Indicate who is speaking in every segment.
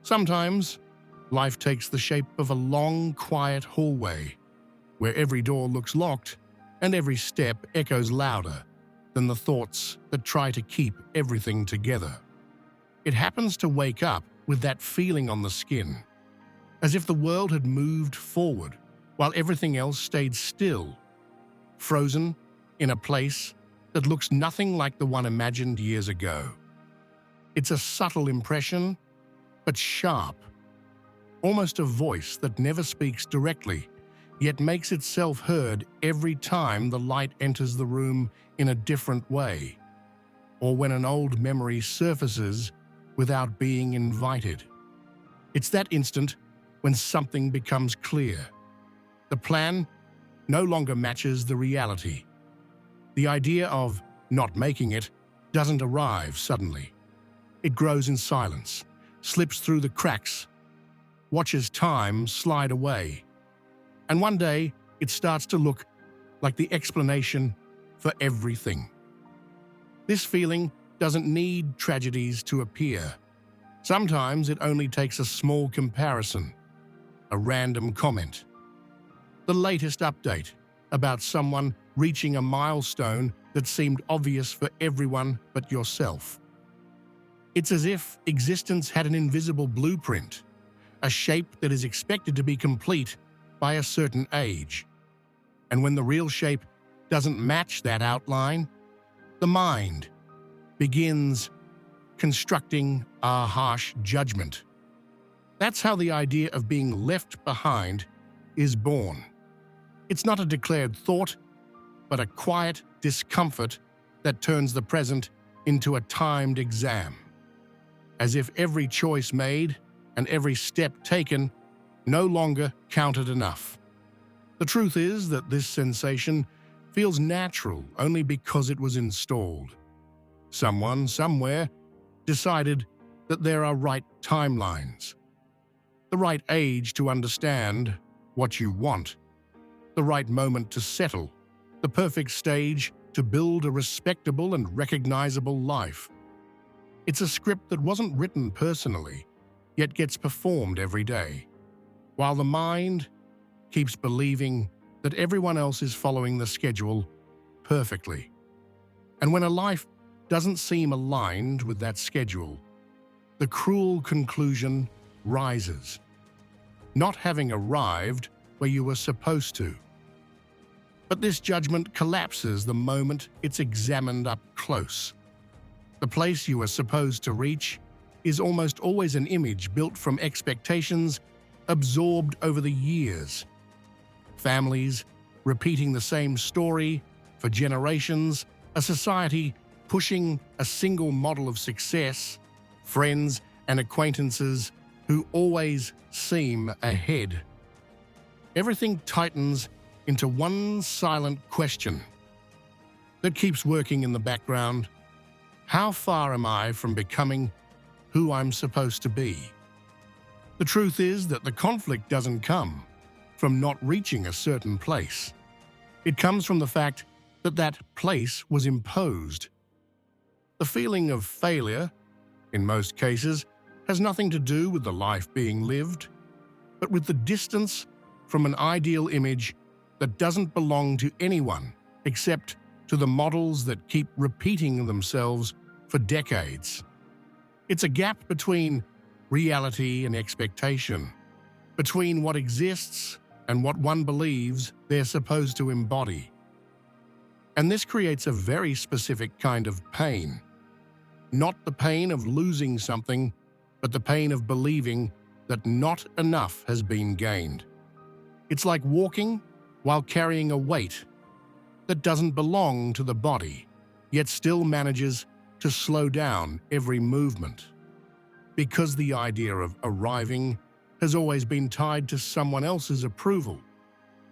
Speaker 1: Sometimes, life takes the shape of a long, quiet hallway, where every door looks locked and every step echoes louder than the thoughts that try to keep everything together. It happens to wake up with that feeling on the skin, as if the world had moved forward while everything else stayed still, frozen in a place that looks nothing like the one imagined years ago. It's a subtle impression, but sharp, almost a voice that never speaks directly, yet makes itself heard every time the light enters the room in a different way, or when an old memory surfaces without being invited. It's that instant when something becomes clear. The plan no longer matches the reality. The idea of not making it doesn't arrive suddenly. It grows in silence, slips through the cracks, watches time slide away, and one day it starts to look like the explanation for everything. This feeling doesn't need tragedies to appear. Sometimes it only takes a small comparison, a random comment, the latest update about someone reaching a milestone that seemed obvious for everyone but yourself. It's as if existence had an invisible blueprint, a shape that is expected to be complete by a certain age. And when the real shape doesn't match that outline, the mind begins constructing a harsh judgment. That's how the idea of being left behind is born. It's not a declared thought, but a quiet discomfort that turns the present into a timed exam, as if every choice made and every step taken no longer counted enough. The truth is that this sensation feels natural only because it was installed. Someone, somewhere, decided that there are right timelines, the right age to understand what you want, the right moment to settle, the perfect stage to build a respectable and recognizable life. It's a script that wasn't written personally, yet gets performed every day, while the mind keeps believing that everyone else is following the schedule perfectly. And when a life doesn't seem aligned with that schedule, the cruel conclusion rises: not having arrived where you were supposed to. But this judgment collapses the moment it's examined up close. The place you are supposed to reach is almost always an image built from expectations absorbed over the years. Families repeating the same story for generations, a society pushing a single model of success, friends and acquaintances who always seem ahead. Everything tightens into one silent question that keeps working in the background. How far am I from becoming who I'm supposed to be? The truth is that the conflict doesn't come from not reaching a certain place. It comes from the fact that that place was imposed. The feeling of failure, in most cases, has nothing to do with the life being lived, but with the distance from an ideal image that doesn't belong to anyone except to the models that keep repeating themselves for decades. It's a gap between reality and expectation, between what exists and what one believes they're supposed to embody. And this creates a very specific kind of pain. Not the pain of losing something, but the pain of believing that not enough has been gained. It's like walking while carrying a weight that doesn't belong to the body, yet still manages to slow down every movement. Because the idea of arriving has always been tied to someone else's approval.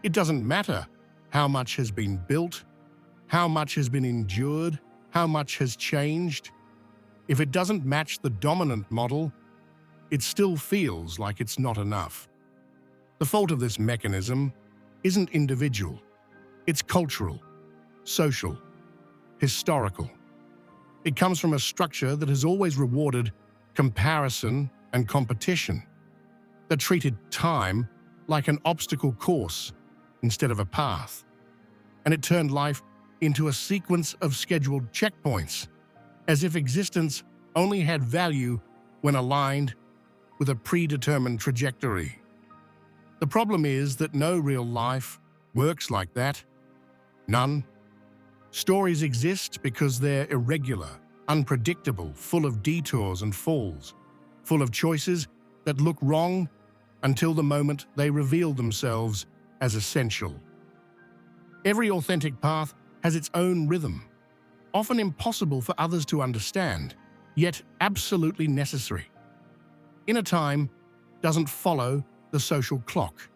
Speaker 1: It doesn't matter how much has been built, how much has been endured, how much has changed. If it doesn't match the dominant model, it still feels like it's not enough. The fault of this mechanism isn't individual. It's cultural, social, historical. It comes from a structure that has always rewarded comparison and competition, that treated time like an obstacle course instead of a path. And it turned life into a sequence of scheduled checkpoints, as if existence only had value when aligned with a predetermined trajectory. The problem is that no real life works like that. None. Stories exist because they're irregular, unpredictable, full of detours and falls, full of choices that look wrong until the moment they reveal themselves as essential. Every authentic path has its own rhythm, often impossible for others to understand, yet absolutely necessary. Inner time doesn't follow the social clock.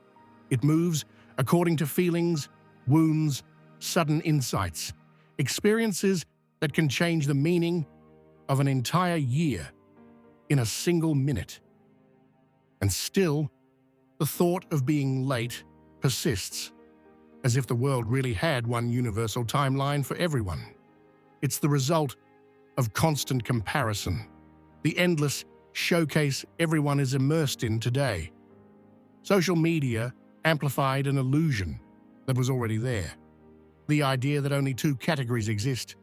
Speaker 1: It moves according to feelings, wounds, sudden insights, experiences that can change the meaning of an entire year in a single minute. And still, the thought of being late persists, as if the world really had one universal timeline for everyone. It's the result of constant comparison, the endless showcase everyone is immersed in today. Social media amplified an illusion that was already there. The idea that only two categories exist: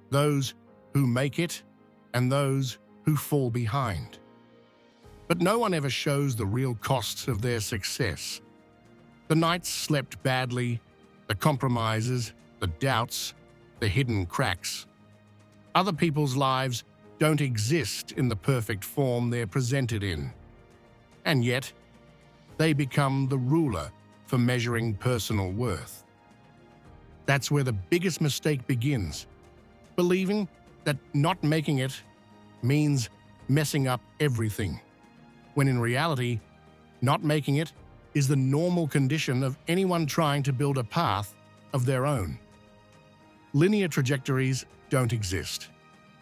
Speaker 1: those who make it and those who fall behind. But no one ever shows the real costs of their success. The nights slept badly, the compromises, the doubts, the hidden cracks. Other people's lives don't exist in the perfect form they're presented in. And yet, they become the ruler for measuring personal worth. That's where the biggest mistake begins, believing that not making it means messing up everything, when in reality, not making it is the normal condition of anyone trying to build a path of their own. Linear trajectories don't exist,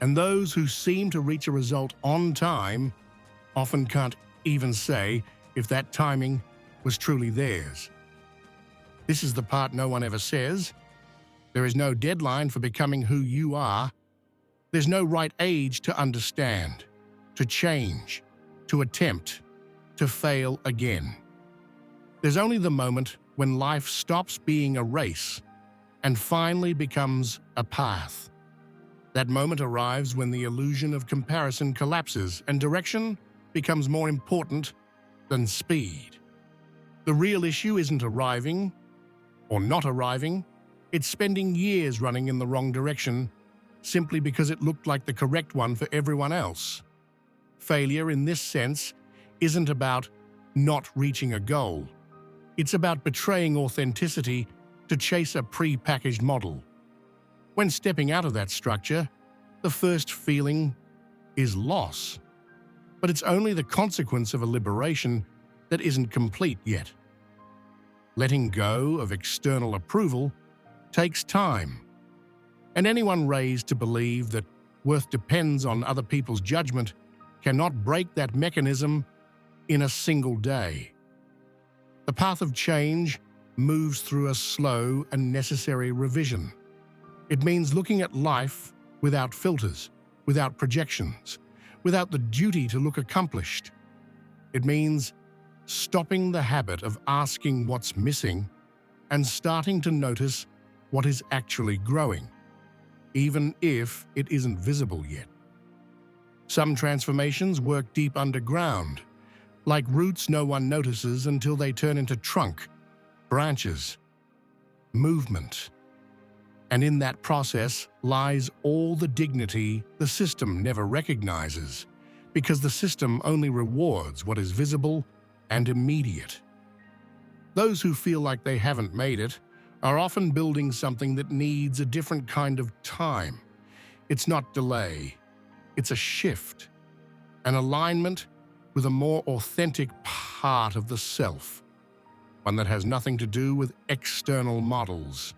Speaker 1: and those who seem to reach a result on time often can't even say if that timing was truly theirs. This is the part no one ever says. There is no deadline for becoming who you are. There's no right age to understand, to change, to attempt, to fail again. There's only the moment when life stops being a race and finally becomes a path. That moment arrives when the illusion of comparison collapses and direction becomes more important than speed. The real issue isn't arriving or not arriving. It's spending years running in the wrong direction simply because it looked like the correct one for everyone else. Failure in this sense isn't about not reaching a goal. It's about betraying authenticity to chase a pre-packaged model. When stepping out of that structure, the first feeling is loss. But it's only the consequence of a liberation that isn't complete yet. Letting go of external approval takes time. And anyone raised to believe that worth depends on other people's judgment cannot break that mechanism in a single day. The path of change moves through a slow and necessary revision. It means looking at life without filters, without projections, without the duty to look accomplished. It means stopping the habit of asking what's missing and starting to notice what is actually growing, even if it isn't visible yet. Some transformations work deep underground, like roots no one notices until they turn into trunk, branches, movement. And in that process lies all the dignity the system never recognizes, because the system only rewards what is visible and immediate. Those who feel like they haven't made it are often building something that needs a different kind of time. It's not delay, it's a shift, an alignment with a more authentic part of the self, one that has nothing to do with external models.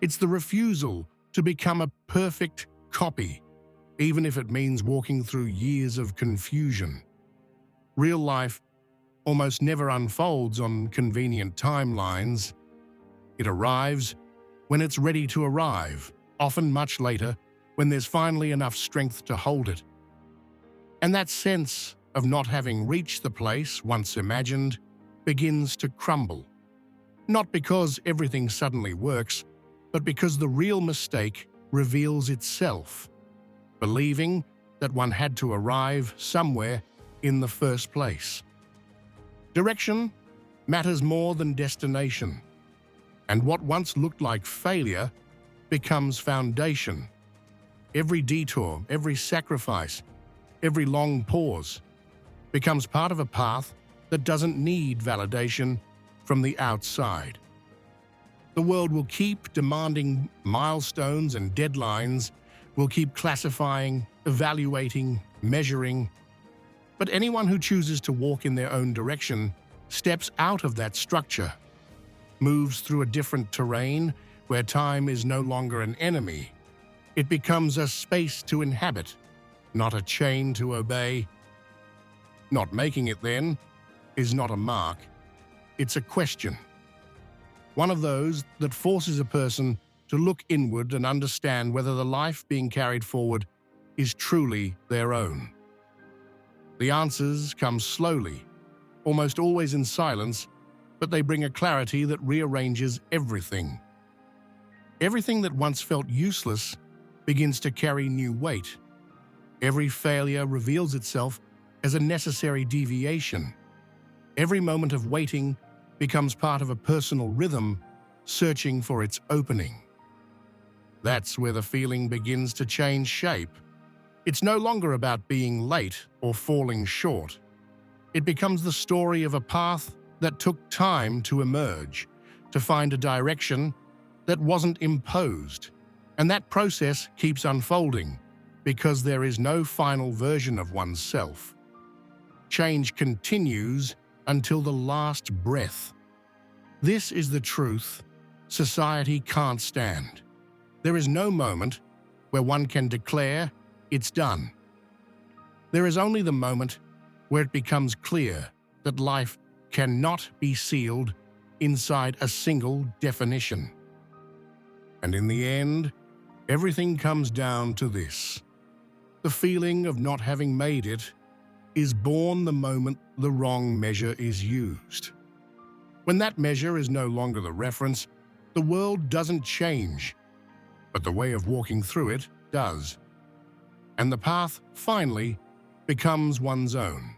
Speaker 1: It's the refusal to become a perfect copy, even if it means walking through years of confusion. Real life almost never unfolds on convenient timelines. It arrives when it's ready to arrive, often much later, when there's finally enough strength to hold it. And that sense of not having reached the place once imagined begins to crumble. Not because everything suddenly works, but because the real mistake reveals itself, believing that one had to arrive somewhere in the first place. Direction matters more than destination, and what once looked like failure becomes foundation. Every detour, every sacrifice, every long pause becomes part of a path that doesn't need validation from the outside. The world will keep demanding milestones and deadlines, will keep classifying, evaluating, measuring. But anyone who chooses to walk in their own direction steps out of that structure, moves through a different terrain where time is no longer an enemy. It becomes a space to inhabit, not a chain to obey. Not making it, then, is not a mark. It's a question. One of those that forces a person to look inward and understand whether the life being carried forward is truly their own. The answers come slowly, almost always in silence, but they bring a clarity that rearranges everything. Everything that once felt useless begins to carry new weight. Every failure reveals itself as a necessary deviation. Every moment of waiting becomes part of a personal rhythm, searching for its opening. That's where the feeling begins to change shape. It's no longer about being late or falling short. It becomes the story of a path that took time to emerge, to find a direction that wasn't imposed. And that process keeps unfolding because there is no final version of oneself. Change continues until the last breath. This is the truth society can't stand. There is no moment where one can declare it's done. There is only the moment where it becomes clear that life cannot be sealed inside a single definition. And in the end, everything comes down to this. The feeling of not having made it is born the moment the wrong measure is used. When that measure is no longer the reference, the world doesn't change, but the way of walking through it does. And the path, finally, becomes one's own.